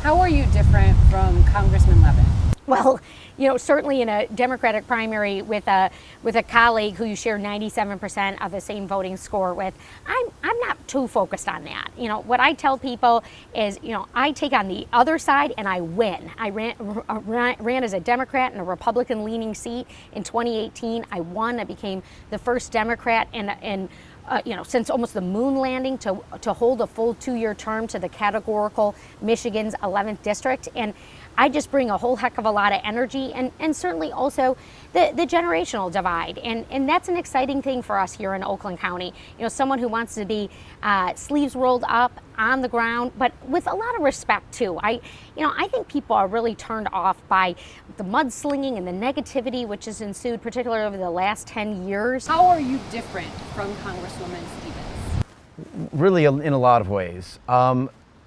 How are you different from Congressman Levin? Well, certainly in a Democratic primary with a colleague who you share 97% of the same voting score with, I'm not too focused on that. What I tell people is, I take on the other side and I win. I ran as a Democrat in a Republican-leaning seat in 2018. I won. I became the first Democrat in since almost the moon landing to hold a full 2-year term to the categorical Michigan's 11th district. And I just bring a whole heck of a lot of energy and certainly also the generational divide. And that's an exciting thing for us here in Oakland County. Someone who wants to be sleeves rolled up on the ground, but with a lot of respect too. I think people are really turned off by the mudslinging and the negativity which has ensued, particularly over the last 10 years. How are you different from Congresswoman Stevens? Really, in a lot of ways.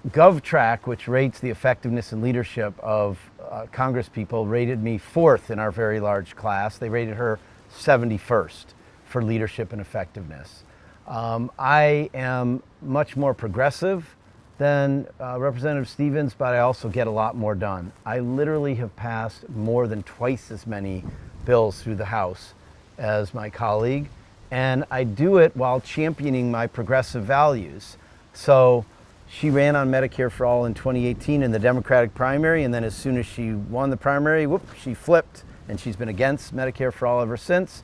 GovTrack, which rates the effectiveness and leadership of Congress people, rated me 4th in our very large class. They rated her 71st for leadership and effectiveness. I am much more progressive than Representative Stevens, but I also get a lot more done. I literally have passed more than twice as many bills through the House as my colleague, and I do it while championing my progressive values. So she ran on Medicare for All in 2018 in the Democratic primary, and then as soon as she won the primary, she flipped, and she's been against Medicare for All ever since.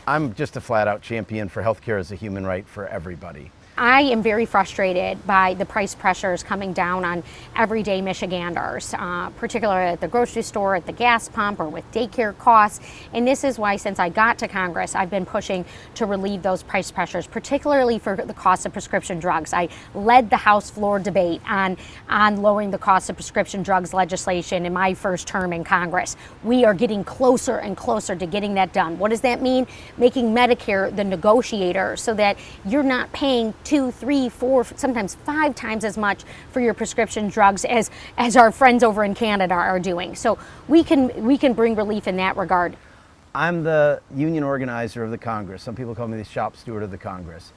I'm just a flat-out champion for healthcare as a human right for everybody. I am very frustrated by the price pressures coming down on everyday Michiganders, particularly at the grocery store, at the gas pump, or with daycare costs. And this is why, since I got to Congress, I've been pushing to relieve those price pressures, particularly for the cost of prescription drugs. I led the House floor debate on lowering the cost of prescription drugs legislation in my first term in Congress. We are getting closer and closer to getting that done. What does that mean? Making Medicare the negotiator so that you're not paying 2, 3, 4, sometimes 5 times as much for your prescription drugs as our friends over in Canada are doing. So we can bring relief in that regard. I'm the union organizer of the Congress. Some people call me the shop steward of the Congress.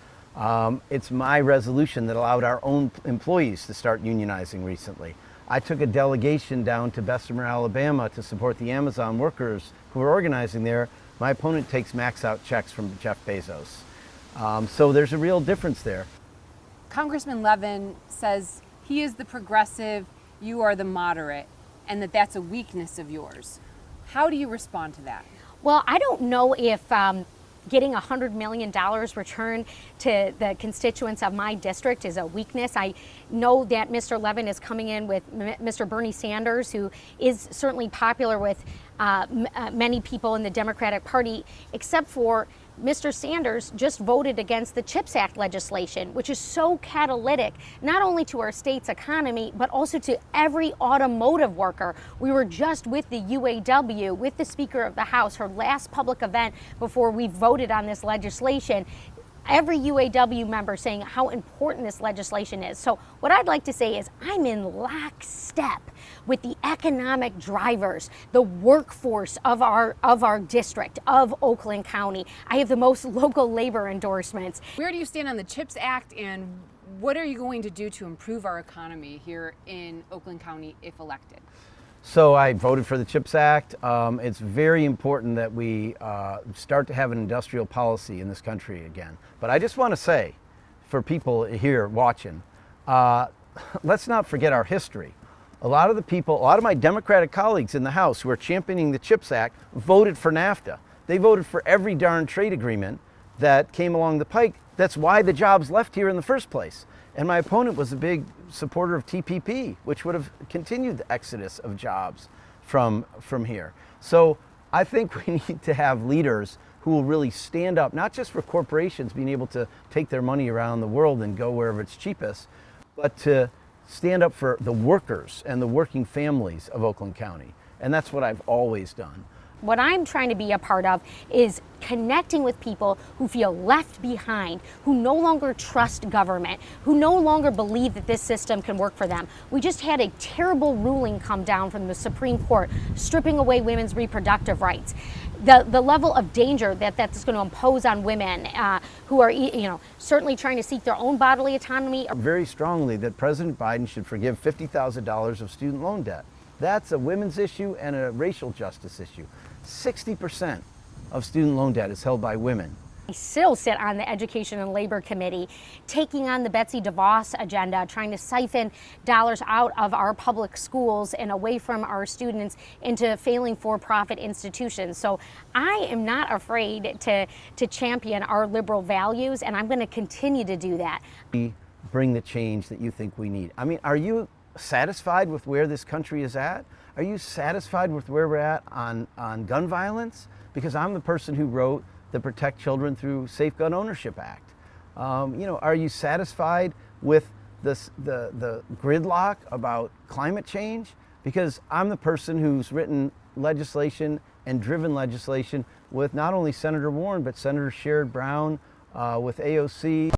It's my resolution that allowed our own employees to start unionizing recently. I took a delegation down to Bessemer, Alabama to support the Amazon workers who are organizing there. My opponent takes max-out checks from Jeff Bezos. So there's a real difference there. Congressman Levin says he is the progressive, you are the moderate, and that's a weakness of yours. How do you respond to that? Well, I don't know if getting $100 million returned to the constituents of my district is a weakness. I know that Mr. Levin is coming in with Mr. Bernie Sanders, who is certainly popular with many people in the Democratic Party, except for Mr. Sanders just voted against the CHIPS Act legislation, which is so catalytic, not only to our state's economy, but also to every automotive worker. We were just with the UAW, with the Speaker of the House, her last public event before we voted on this legislation. Every UAW member saying how important this legislation is. So what I'd like to say is I'm in lockstep with the economic drivers, the workforce of our district, of Oakland County. I have the most local labor endorsements. Where do you stand on the CHIPS Act, and what are you going to do to improve our economy here in Oakland County if elected? So I voted for the CHIPS Act. It's very important that we start to have an industrial policy in this country again. But I just want to say, for people here watching, let's not forget our history. A lot of my Democratic colleagues in the House who are championing the CHIPS Act voted for NAFTA. They voted for every darn trade agreement that came along the pike. That's why the jobs left here in the first place. And my opponent was a big supporter of TPP, which would have continued the exodus of jobs from here. So I think we need to have leaders who will really stand up, not just for corporations being able to take their money around the world and go wherever it's cheapest, but to stand up for the workers and the working families of Oakland County. And that's what I've always done. What I'm trying to be a part of is connecting with people who feel left behind, who no longer trust government, who no longer believe that this system can work for them. We just had a terrible ruling come down from the Supreme Court, stripping away women's reproductive rights. The level of danger that that's going to impose on women who are, certainly trying to seek their own bodily autonomy. Very strongly that President Biden should forgive $50,000 of student loan debt. That's a women's issue and a racial justice issue. 60% of student loan debt is held by women. I still sit on the Education and Labor Committee, taking on the Betsy DeVos agenda, trying to siphon dollars out of our public schools and away from our students into failing for-profit institutions. So I am not afraid to champion our liberal values, and I'm going to continue to do that. Bring the change that you think we need. I mean, are you satisfied with where this country is at? Are you satisfied with where we're at on gun violence? Because I'm the person who wrote the Protect Children Through Safe Gun Ownership Act. Are you satisfied with the gridlock about climate change? Because I'm the person who's written legislation and driven legislation with not only Senator Warren, but Senator Sherrod Brown, with AOC.